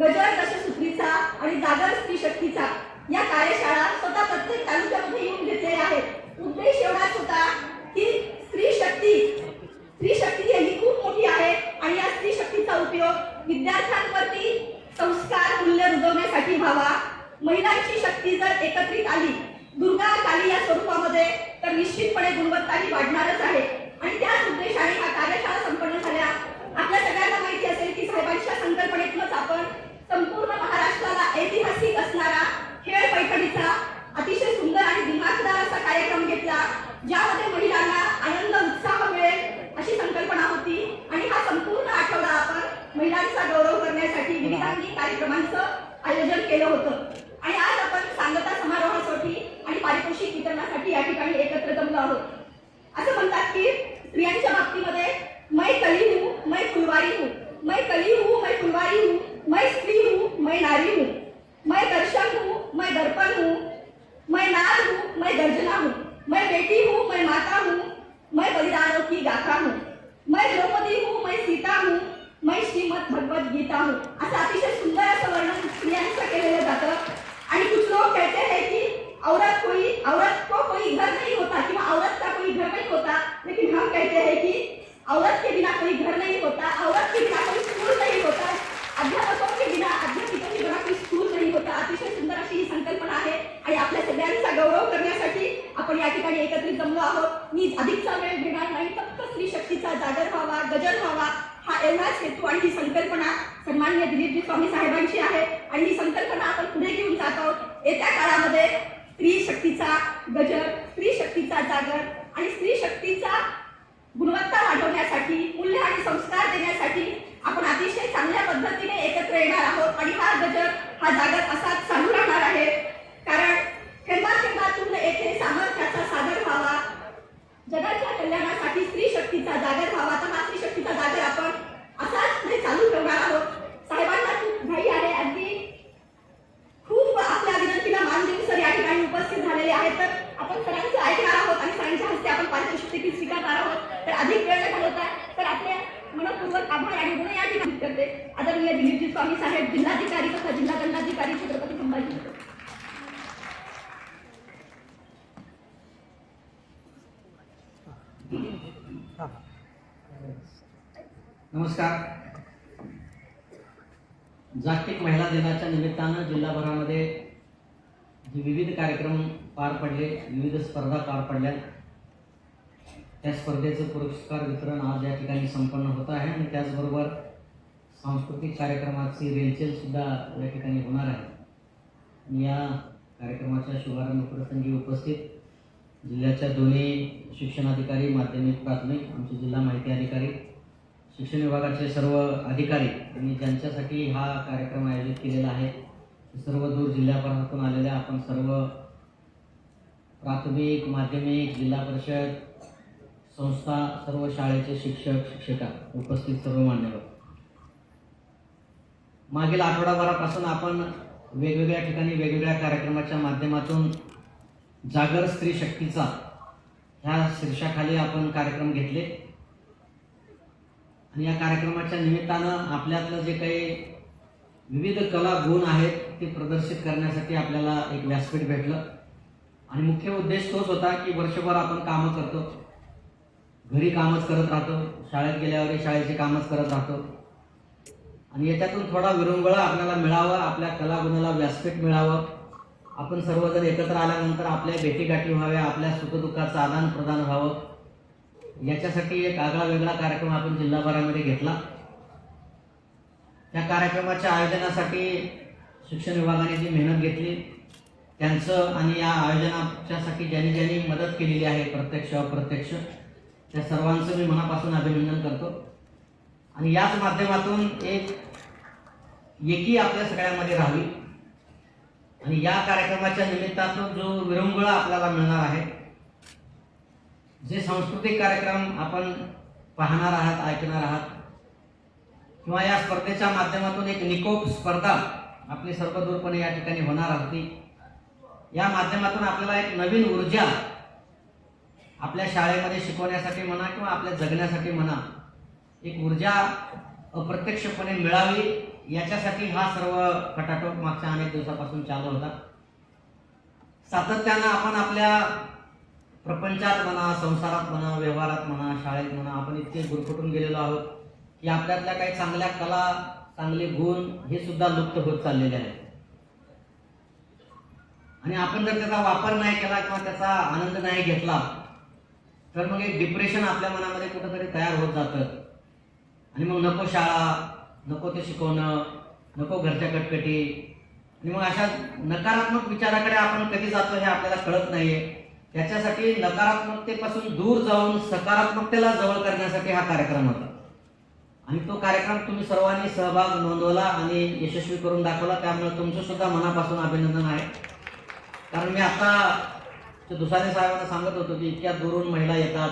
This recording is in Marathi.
गजर दशसूत्रीचा आणि जागर स्त्री शक्तीचा या कार्यशाळा स्वतः प्रत्येक तालुक्यामध्ये येऊन घेतलेल्या आहेत। उद्देश एवढाच होता की स्त्री शक्ती ही खूप मोठी आहे आणि या स्त्री शक्तीचा उपयोग विद्यार्थ्यांवरती संस्कार मूल्य रुजवण्यासाठी व्हावा। महिलांची शक्ती जर एकत्रित आली दुर्गा काली या स्वरूपामध्ये तर निश्चितपणे गुणवत्ता ही वाढणारच आहे आणि त्याच उद्देशाने हा कार्यशाळा संपन्न झाल्या। आपल्या सगळ्यांना माहिती असेल की साहेबांच्या संकल्पनेतूनच आपण संपूर्ण महाराष्ट्राला ऐतिहासिक असणारा खेळ पैठणीचा अतिशय सुंदर आणि दिमाखदार असा कार्यक्रम घेतला, ज्यामध्ये महिलांना आनंद उत्साह मिळेल अशी संकल्पना होती आणि हा संपूर्ण आठवडा आपण महिलांचा गौरव करण्यासाठी विविधांगी कार्यक्रमांचं आयोजन केलं होतं आणि आज आपण सांगता समारोहासाठी आणि पारितोषिक वितरणासाठी या ठिकाणी एकत्र जमलो आहोत। असं म्हणतात की स्त्रियांच्या बाबतीमध्ये मैं कली हूँ मैं फुलवारी हूँ, मैं कली हूँ मैं फुलवारी हूँ, मैं स्त्री हूँ मैं नारी हूँ, मैं दर्शन हूँ मैं दर्पण हूँ, मैं नाद हूँ मैं गर्जना हूँ, मैं बेटी हूँ मैं माता हूँ, मैं बलिदानों की गाथा हूँ, मैं द्रौपदी हूँ मैं सीता हूँ, मैं श्रीमद भगवत गीता हूँ। असं अतिशय सुंदर असं वर्णन स्त्रियांचं केलेलं जातं आणि कुछ लोग कहते हैं कि औरत को कोई घर नहीं होता कि औरत का कोई घर नहीं होता, लेकिन हम कहते हैं कि औरत के बिना कोई घर नहीं होता, औरत के बिना कोई स्कूल नहीं होता, अध्यापकों के बिना अध्यापिका के बिना कोई स्कूल नहीं होता। अतिशय सुंदर अशी ही संकल्पना आहे आणि आपल्या सगळ्यांचा गौरव करण्यासाठी आपण या ठिकाणी एकत्रित जमलो आहोत। मी अधिकचा वेळ घेणार नाही, फक्त स्त्री शक्तीचा जागर व्हावा गजर व्हावा हा एवढाच हेतू आणि ही संकल्पना सन्माननीय दिलीपजी स्वामी साहेबांची आहे आणि ही संकल्पना आपण पुढे घेऊन जात आहोत। येत्या काळामध्ये स्त्री शक्तीचा गजर, स्त्री शक्तीचा जागर आणि स्त्री शक्तीचा गुणवत्ता वाढवण्यासाठी मूल्य आणि संस्कार देण्यासाठी आपण अतिशय चांगल्या पद्धतीने एकत्र येणार आहोत आणि हा गजर हा जागर असाच चालू राहणार आहे, कारण थेंबाथेंबातून येथे सामर्थ्याचा सागर व्हावा, जगाच्या कल्याणासाठी स्त्री शक्तीचा जागर व्हावा। तर हा स्त्री शक्तीचा जागर आपण असाच पुढे चालू ठेवणार आहोत। साहेबांना खूप घाई आहे, अगदी खूप आपल्या विनंतीला मान देऊन सर या ठिकाणी उपस्थित झालेले आहेत, तर आपण सरांचं ऐकणार आहोत आणि सरांच्या हस्ते आपण पारितोषिक देखील स्वीकारणार आहोत। तर अधिक वेळ न घालवता तर आपल्या मनपूर्वक आभार आणि गुण या ठिकाणी करते आदरणीय दिलीपजी स्वामी साहेब, जिल्हाधिकारी तथा जिल्हा दंडाधिकारी छत्रपती संभाजी। नमस्कार। जागतिक महिला दिनाच्या निमित्तानं जिल्हाभरामध्ये जे विविध कार्यक्रम पार पडले, विविध स्पर्धा पार पडल्या, त्या स्पर्धेचं पुरस्कार वितरण आज या ठिकाणी संपन्न होत आहे आणि त्याचबरोबर सांस्कृतिक कार्यक्रमाची रेलचेलसुद्धा या ठिकाणी होणार आहे। या कार्यक्रमाच्या शुभारंभ प्रसंगी उपस्थित जिल्ह्याच्या दोन्ही शिक्षणाधिकारी, माध्यमिक प्राथमिक, आमचे जिल्हा माहिती अधिकारी, शिक्षण विभागाचे सर्व अधिकारी आणि ज्यांच्यासाठी हा कार्यक्रम आयोजित केलेला आहे, सर्व दूर जिल्ह्याभरातून आलेल्या आपण सर्व प्राथमिक, माध्यमिक, जिल्हा परिषद संस्था, सर्व शाळेचे शिक्षक शिक्षिका, उपस्थित सर्व मान्यवर, मागील आठवडाभरापासून आपण वेगवेगळ्या ठिकाणी वेगवेगळ्या कार्यक्रमाच्या माध्यमातून जागर स्त्री शक्तीचा ह्या शीर्षकाखाली आपण कार्यक्रम घेतले आणि या कार्यक्रमाच्या निमित्तानं आपल्यातलं जे काही विविध कला गुण आहेत ते प्रदर्शित करण्यासाठी आपल्याला एक व्यासपीठ भेटलं आणि मुख्य उद्देश तोच होता की वर्षभर आपण कामं करतो, घरी कामच करत राहतो, शाळेत गेल्यावर शाळेचे कामच करत राहतो आणि याच्यातून थोडा विरंगुळा आपल्याला मिळावा, आपल्या कला गुणाला व्यासपीठ मिळावं, आपण सर्वजण एकत्र आल्यानंतर आपल्या भेटीगाठी व्हाव्या, आपल्या सुखदुःखाचं आदान प्रदान व्हावं, याच्यासाठी एक आगळा वेगळा कार्यक्रम आपण जिल्हाभरामध्ये घेतला। त्या कार्यक्रमाच्या आयोजनासाठी शिक्षण विभागाने जी मेहनत घेतली त्यांचं आणि या आयोजनाच्यासाठी ज्यांनी मदत केलेली आहे प्रत्यक्ष अप्रत्यक्ष, त्या सर्वांचं मी मनापासून अभिनंदन करतो आणि याच माध्यमातून एकी आपल्या सगळ्यांमध्ये राहावी आणि या कार्यक्रमाच्या निमित्तातून जो विरंगुळा आपल्याला मिळणार आहे, जे सांस्कृतिक कार्यक्रम आपण पाहणार आहात, ऐकणार आहात किंवा या स्पर्धेच्या माध्यमातून एक निकोप स्पर्धा आपली सर्वदूरपणे या ठिकाणी होणार होती, या माध्यमातून आपल्याला एक नवीन ऊर्जा आपल्या शाळेमध्ये शिकवण्यासाठी म्हणा किंवा आपल्या जगण्यासाठी म्हणा एक ऊर्जा अप्रत्यक्षपणे मिळावी याच्यासाठी हा सर्व खटाटोप मागच्या अनेक दिवसापासून चालू होता. सातत्यानं आपण आपल्या प्रपंचात म्हणा, संसारात म्हणा, व्यवहारात म्हणा, शाळेत म्हणा आपण इतके गुरफटून गेलेलो आहोत की आपल्यातल्या काही चांगल्या कला, चांगले गुण हे सुद्धा लुप्त होत चाललेले आहेत. आणि आपण जर त्याचा वापर नाही केला किंवा त्याचा आनंद नाही घेतला तर मग एक डिप्रेशन आपल्या मनामध्ये कुठंतरी तयार होत जातं. आणि मग नको शाळा, नको ते शिकवणं, नको घरच्या कटकटी, आणि मग अशा नकारात्मक विचाराकडे आपण कधी जातो हे आपल्याला कळत नाहीये. त्याच्यासाठी नकारात्मकतेपासून दूर जाऊन सकारात्मकतेला जवळ करण्यासाठी हा कार्यक्रम होता. आणि तो कार्यक्रम तुम्ही सर्वांनी सहभाग नोंदवला आणि यशस्वी करून दाखवला. त्यामुळे तुमचं सुद्धा मनापासून अभिनंदन आहे. कारण मी आता दुसारे साहेबांना सांगत होतो की इतक्या दुरून महिला येतात,